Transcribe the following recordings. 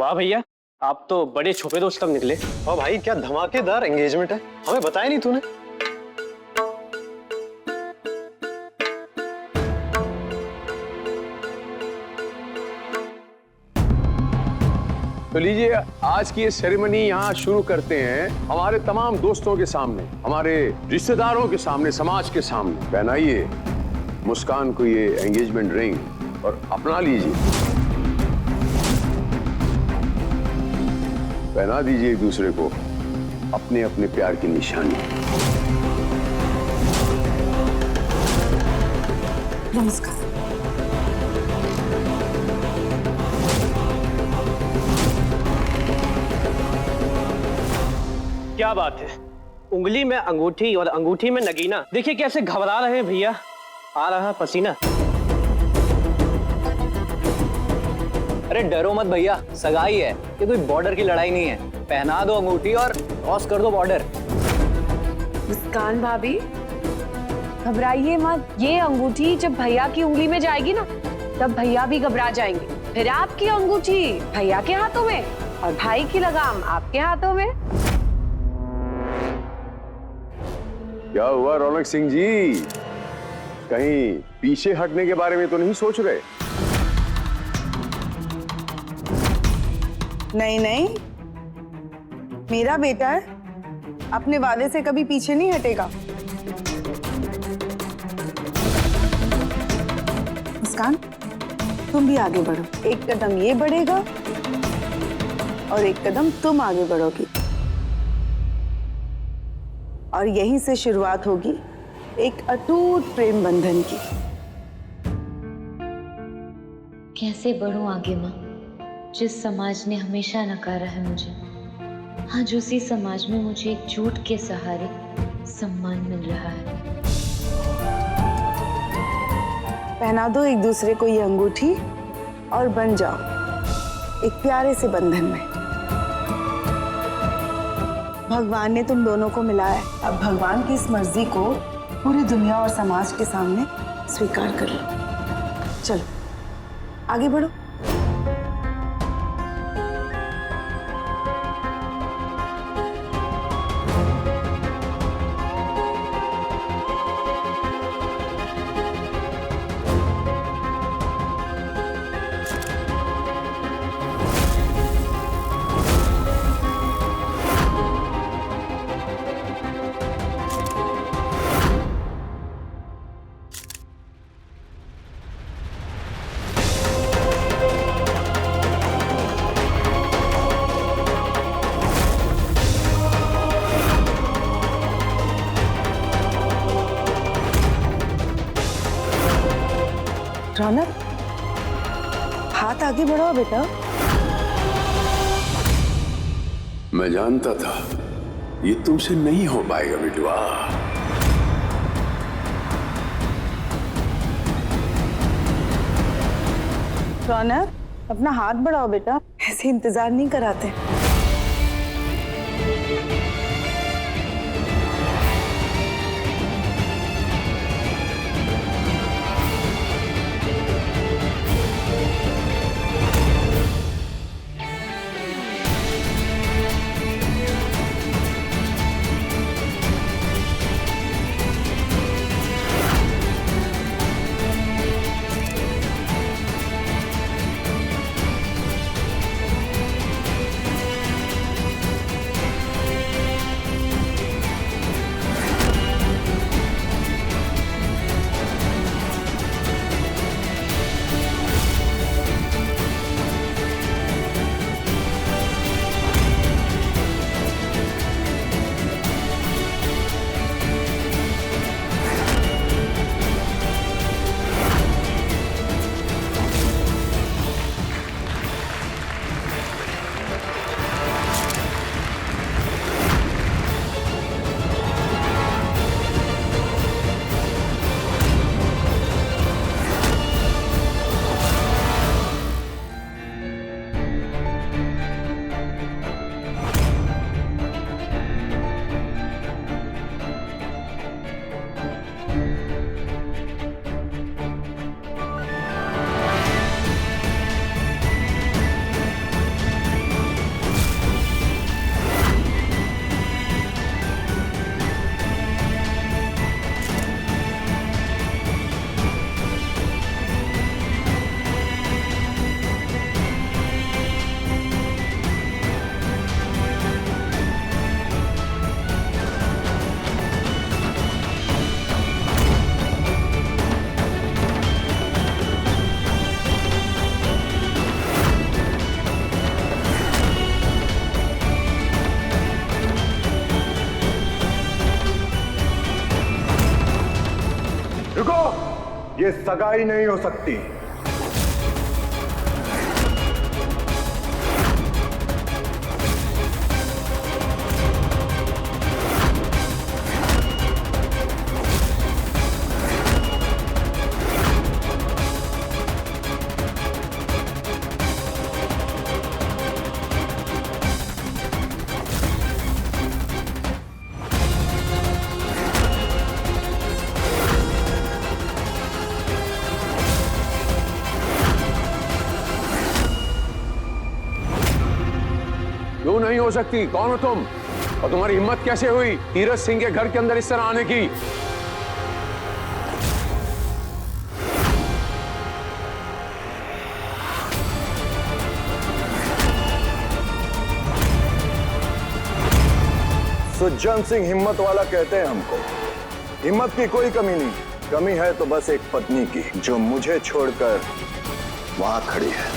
वाह भैया, आप तो बड़े छुपे दोस्त तब निकले। और भाई क्या धमाकेदार एंगेजमेंट है, हमें बताया नहीं तूने। तो लीजिए, आज की ये सेरेमनी यहाँ शुरू करते हैं हमारे तमाम दोस्तों के सामने, हमारे रिश्तेदारों के सामने, समाज के सामने। पहनाइए मुस्कान को ये एंगेजमेंट रिंग और अपना लीजिए, पहना दीजिए एक दूसरे को अपने अपने प्यार की निशानी। नमस्कार। क्या बात है, उंगली में अंगूठी और अंगूठी में नगीना। देखिए कैसे घबरा रहे हैं भैया, आ रहा पसीना। अरे डरो मत भैया, सगाई है, ये कोई बॉर्डर की लड़ाई नहीं है। पहना दो अंगूठी और क्रॉस कर दो बॉर्डर। मुस्कान भाभी, घबराइए मत। ये अंगूठी जब भैया की उंगली में जाएगी ना, तब भैया भी घबरा जाएंगे। फिर आपकी अंगूठी भैया के हाथों में और भाई की लगाम आपके हाथों में। क्या हुआ रौनक सिंह जी, कहीं पीछे हटने के बारे में तो नहीं सोच रहे? नहीं नहीं, मेरा बेटा है, अपने वादे से कभी पीछे नहीं हटेगा। मुस्कान, तुम भी आगे बढ़ो। एक कदम ये बढ़ेगा और एक कदम तुम आगे बढ़ोगी, और यहीं से शुरुआत होगी एक अटूट प्रेम बंधन की। कैसे बढ़ूं आगे माँ, जिस समाज ने हमेशा नकारा है मुझे, आज उसी समाज में मुझे एक झूठ के सहारे सम्मान मिल रहा है। पहना दो एक दूसरे को ये अंगूठी और बन जाओ एक प्यारे से बंधन में। भगवान ने तुम दोनों को मिलाया है, अब भगवान की इस मर्जी को पूरी दुनिया और समाज के सामने स्वीकार कर लो। चलो आगे बढ़ो। रौनक, हाथ आगे बढ़ाओ बेटा। मैं जानता था ये तुमसे नहीं हो पाएगा बिटवा। रौनक, अपना हाथ बढ़ाओ बेटा, ऐसे इंतजार नहीं कराते। ये सगाई नहीं हो सकती। क्यों नहीं हो सकती? कौन हो तुम और तुम्हारी हिम्मत कैसे हुई तीरथ सिंह के घर के अंदर इस तरह आने की? सुजन सिंह हिम्मत वाला कहते हैं हमको। हिम्मत की कोई कमी नहीं, कमी है तो बस एक पत्नी की, जो मुझे छोड़कर वहां खड़ी है।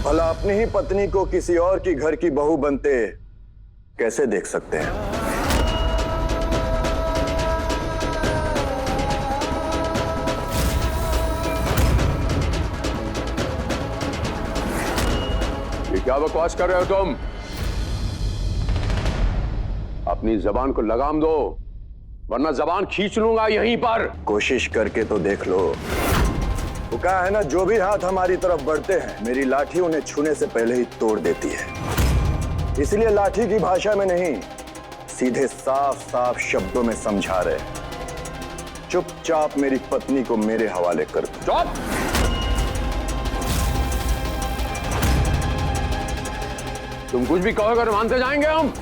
भला अपनी ही पत्नी को किसी और की घर की बहू बनते कैसे देख सकते हैं? ये क्या बकवास कर रहे हो तुम? अपनी जबान को लगाम दो, वरना जबान खींच लूंगा यहीं पर। कोशिश करके तो देख लो। वो कहा है ना, जो भी हाथ हमारी तरफ बढ़ते हैं मेरी लाठी उन्हें छूने से पहले ही तोड़ देती है। इसलिए लाठी की भाषा में नहीं, सीधे साफ साफ शब्दों में समझा रहे, चुपचाप मेरी पत्नी को मेरे हवाले कर दो। चुप! तुम कुछ भी कहोगे तो मानते जाएंगे हम।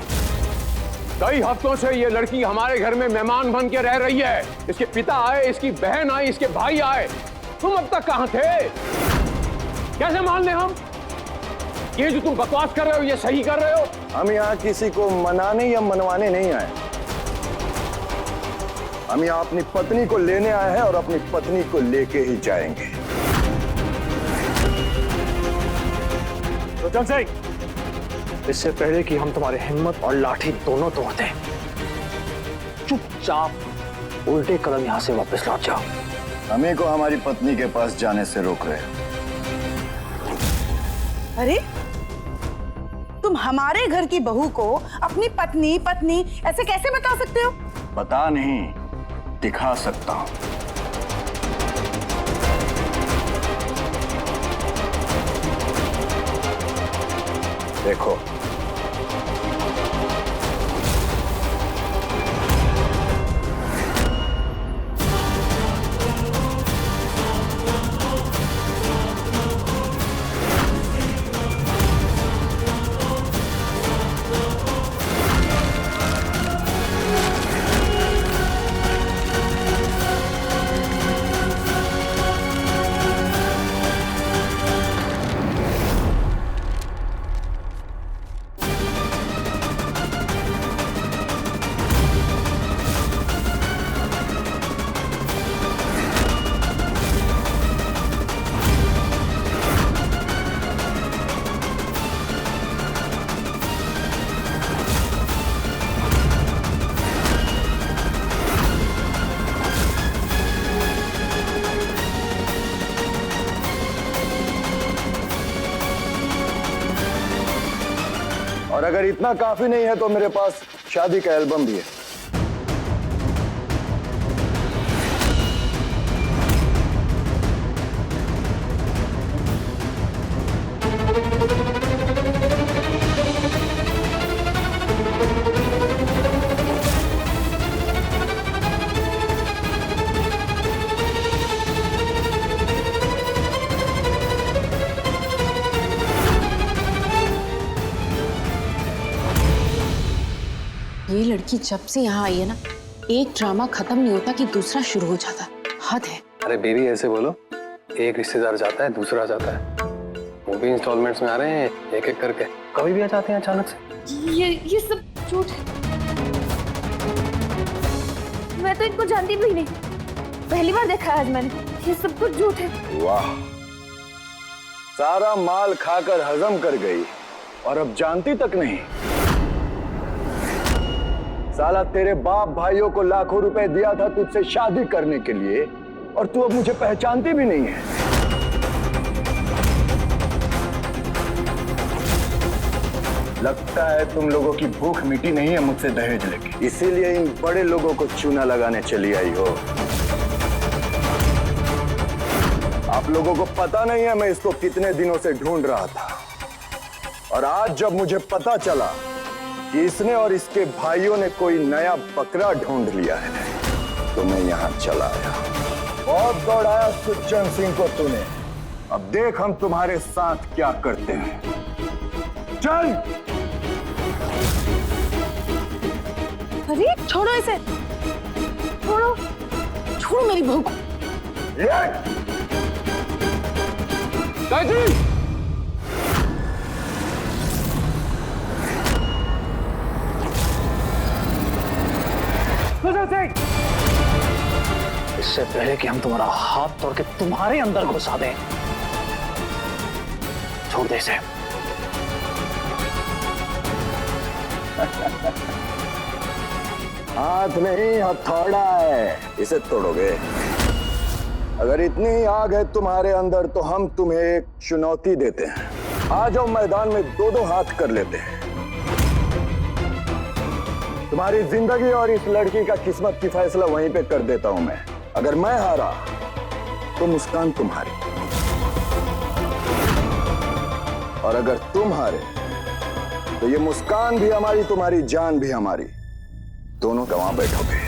कई हफ्तों से ये लड़की हमारे घर में मेहमान बन के रह रही है। इसके पिता आए, इसकी बहन आई, इसके भाई आए। तुम अब तक कहां थे? कैसे मान लें हम ये जो तुम बकवास कर रहे हो ये सही कर रहे हो? हम यहाँ किसी को मनाने या मनवाने नहीं आए। हम यहाँ अपनी पत्नी को लेने आए हैं और अपनी पत्नी को लेके ही जाएंगे। सुजन सिंह, इससे पहले कि हम तुम्हारी हिम्मत और लाठी दोनों तोड़ते, चुपचाप उल्टे कदम यहां से वापस लौट जाओ। हमें को हमारी पत्नी के पास जाने से रोक रहे। अरे तुम हमारे घर की बहू को अपनी पत्नी पत्नी ऐसे कैसे बता सकते हो? बता नहीं, दिखा सकता हूं। देखो, और अगर इतना काफी नहीं है तो मेरे पास शादी का एल्बम भी है। ये लड़की जब से यहाँ आई है ना, एक ड्रामा खत्म नहीं होता कि दूसरा शुरू हो जाता है। हद है। अरे बेबी ऐसे बोलो, एक रिश्तेदार जाता है दूसरा जाता है, वो भी इंस्टॉलमेंट्स में आ रहे हैं एक एक करके, कभी भी आ जाते हैं अचानक से। ये सब झूठ है। मैं तो इनको जानती भी नहीं, पहली बार देखा है आज मैंने। ये सब कुछ झूठ है। वाह, सारा माल खाकर हजम कर गई और अब जानती तक नहीं। साला तेरे बाप भाइयों को लाखों रुपए दिया था तुझसे शादी करने के लिए, और तू अब मुझे पहचानती भी नहीं है। लगता है तुम लोगों की भूख मिटी नहीं है मुझसे दहेज लेके, इसीलिए इन बड़े लोगों को चूना लगाने चली आई हो। आप लोगों को पता नहीं है मैं इसको कितने दिनों से ढूंढ रहा था, और आज जब मुझे पता चला कि इसने और इसके भाइयों ने कोई नया बकरा ढूंढ लिया है, तो मैं यहां चला आया। बहुत दौड़ाया सुचन सिंह को तूने, अब देख हम तुम्हारे साथ क्या करते हैं। चल। अरे छोड़ो इसे, छोड़ो, छोड़ो मेरी बहू को। इससे पहले कि हम तुम्हारा हाथ तोड़ के तुम्हारे अंदर घुसा दें, छोड़ दे इसे। हाथ नहीं हथौड़ा है, इसे तोड़ोगे। अगर इतनी ही आग है तुम्हारे अंदर तो हम तुम्हें एक चुनौती देते हैं। आ जाओ मैदान में, दो दो हाथ कर लेते हैं। तुम्हारी जिंदगी और इस लड़की का किस्मत की फैसला वहीं पे कर देता हूं मैं। अगर मैं हारा तो मुस्कान तुम्हारी, और अगर तुम हारे तो ये मुस्कान भी हमारी, तुम्हारी जान भी हमारी, दोनों गंवा बैठोगे।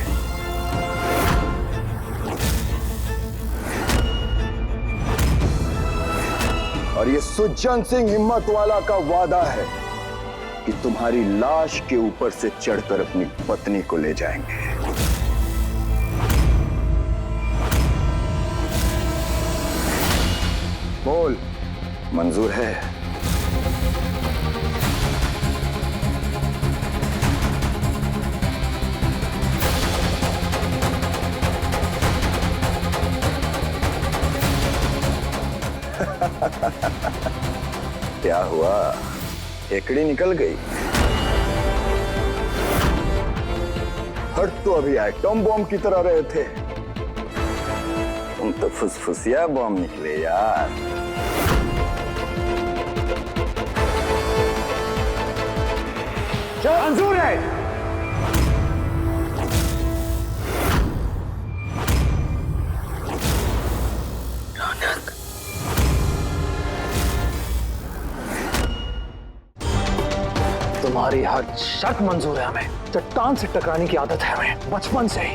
और ये सुजन सिंह हिम्मत वाला का वादा है कि तुम्हारी लाश के ऊपर से चढ़कर अपनी पत्नी को ले जाएंगे। बोल, मंजूर है? क्या हुआ, एकड़ी निकल गई? हट तो अभी एटम बॉम्ब की तरह रहे थे, तुम तो फुसफुसिया बॉम्ब निकले यार। मंजूर है। तुम्हारी हर शर्त मंजूर है हमें। चट्टान से टकराने की आदत है हमें बचपन से ही।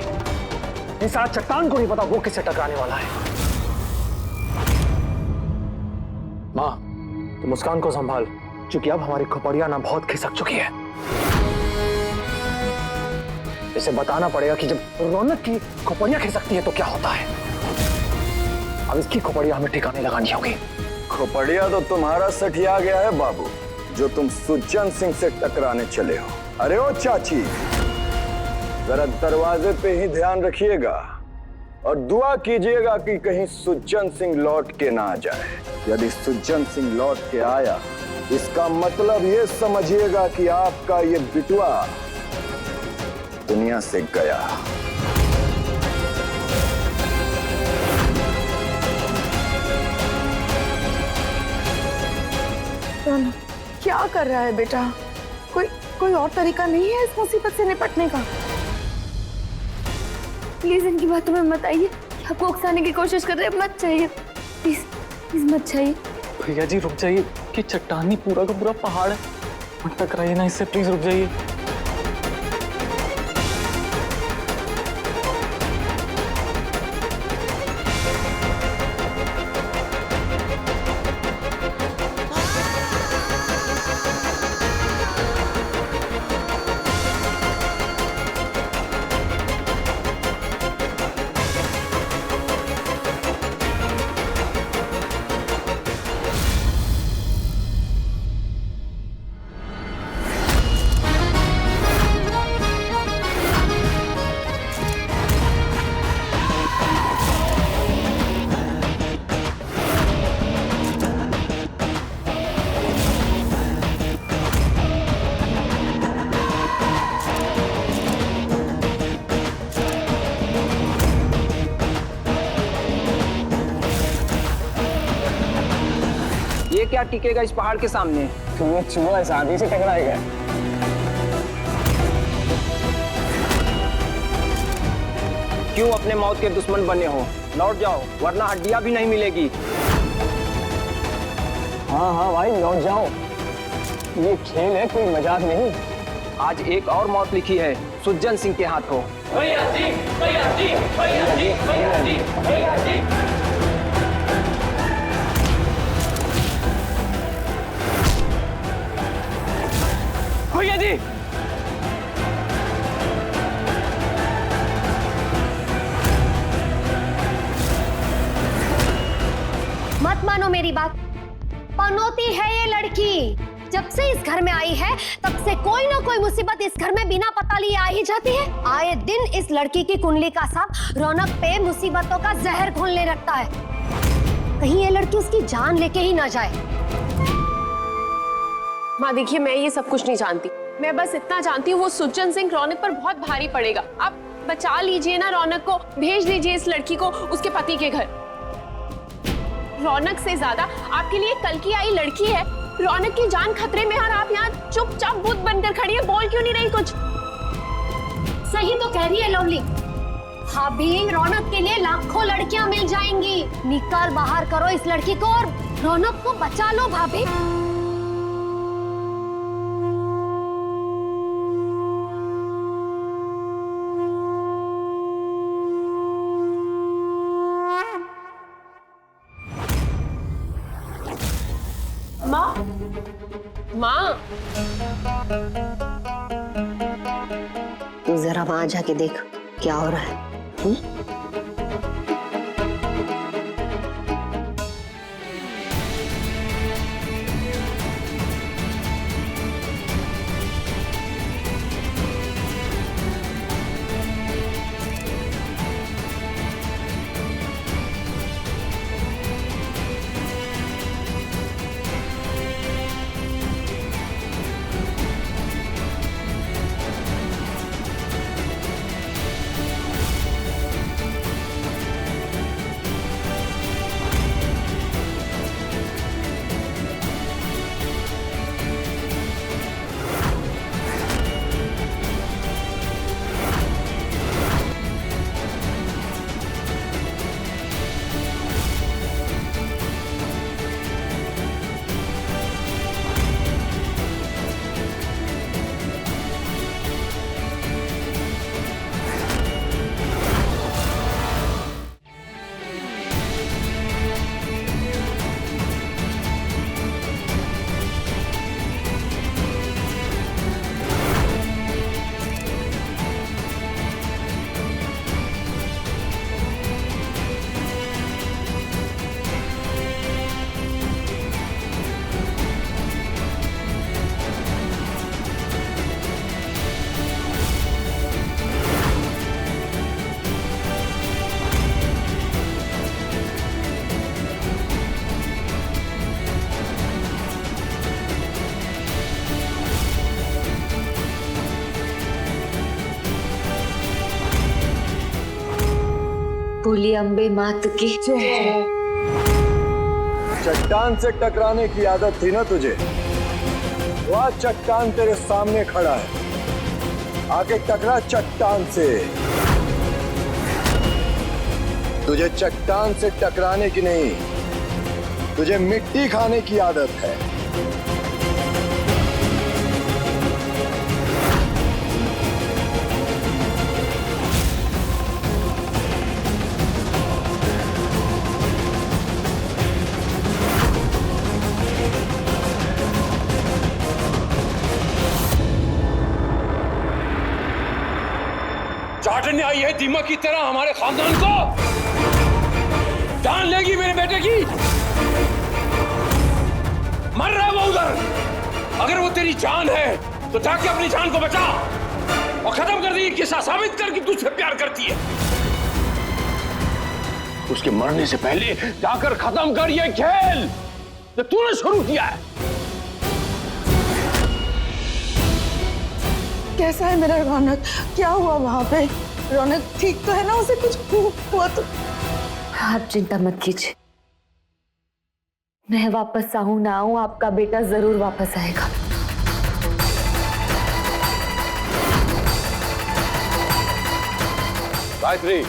इस सारा चट्टान को नहीं पता वो किससे टकराने वाला है। माँ, तो मुस्कान को संभाल, क्योंकि अब हमारी खोपड़ियां ना बहुत खिसक चुकी है। इसे बताना पड़ेगा कि जब रौनक की खोपड़ियां खिसकती है तो क्या होता है। अब इसकी खोपड़ियां हमें ठिकाने लगानी होगी। खोपड़िया तो तुम्हारा सठिया गया है बाबू, जो तुम सुजन सिंह से टकराने चले हो। अरे ओ चाची, जरा दरवाजे पे ही ध्यान रखिएगा और दुआ कीजिएगा कि कहीं सुजन सिंह लौट के ना आ जाए। यदि सुजन सिंह लौट के आया, इसका मतलब ये समझिएगा कि आपका ये बिटुआ दुनिया से गया। क्या कर रहा है बेटा? कोई और तरीका नहीं है इस मुसीबत से निपटने का? प्लीज इनकी बातों में मत आइए। आपको उकसाने की कोशिश कर रहे हैं, मत चाहिए। प्लीज प्लीज मत चाहिए। भैया जी रुक जाइए, कि चट्टानी पूरा का पूरा पहाड़ है, मत टकराइए ना इससे, प्लीज रुक जाइए। ये क्या टिकेगा इस पहाड़ के सामने? तुम्हें चुहा इस आदमी से टकराएगा। क्यों अपने मौत के दुश्मन बने हो? लौट जाओ वरना हड्डियां भी नहीं मिलेगी। हाँ भाई लौट जाओ, ये खेल है कोई मजाक नहीं। आज एक और मौत लिखी है सुजन सिंह के हाथों। भैया जी, भैया जी, भैया जी, भैया जी, भैया जी। भैया जी, मत मानो मेरी बात, पनौती है ये लड़की। जब से इस घर में आई है तब से कोई ना कोई मुसीबत इस घर में बिना पता लिए आ ही जाती है। आए दिन इस लड़की की कुंडली का सांप रौनक पे मुसीबतों का जहर घोलने लगता है। कहीं ये लड़की उसकी जान लेके ही ना जाए। माँ देखिए, मैं ये सब कुछ नहीं जानती। मैं बस इतना जानती हूँ वो सुजन सिंह रौनक पर बहुत भारी पड़ेगा। आप बचा लीजिए ना रौनक को, भेज दीजिए इस लड़की को उसके पति के घर। रौनक से ज्यादा आपके लिए कल की आई लड़की है। रौनक की जान खतरे में है और आप यहाँ चुपचाप भूत बनकर खड़ी है, बोल क्यों नहीं रही कुछ? सही तो कह रही है लवली। भाभी, रौनक के लिए लाखों लड़कियां मिल जाएंगी। निकाल बाहर करो इस लड़की को और रौनक को बचा लो भाभी। माँ, तू जरा वहां जाके देख क्या हो रहा है। बोली अम्बे मात की जय। चट्टान से टकराने की आदत थी ना तुझे? वह चट्टान तेरे सामने खड़ा है, आके टकरा चट्टान से। तुझे चट्टान से टकराने की नहीं, तुझे मिट्टी खाने की आदत है। चाटने आई है दीमक की तरह हमारे खानदान को। जान लेगी मेरे बेटे की। मर रहा है वो उधर। अगर वो तेरी जान है तो जाके अपनी जान को बचा और खत्म कर दी किस्सा, साबित कर कि तुझसे प्यार करती है। उसके मरने से पहले जाकर खत्म कर ये खेल जो तूने शुरू किया है। कैसा है मेरा रौनक? क्या हुआ वहां पे? रौनक ठीक तो है ना? उसे कुछ हुआ तो? आप चिंता मत कीजिए, मैं वापस आऊं ना आऊं, आपका बेटा जरूर वापस आएगा। गायत्री,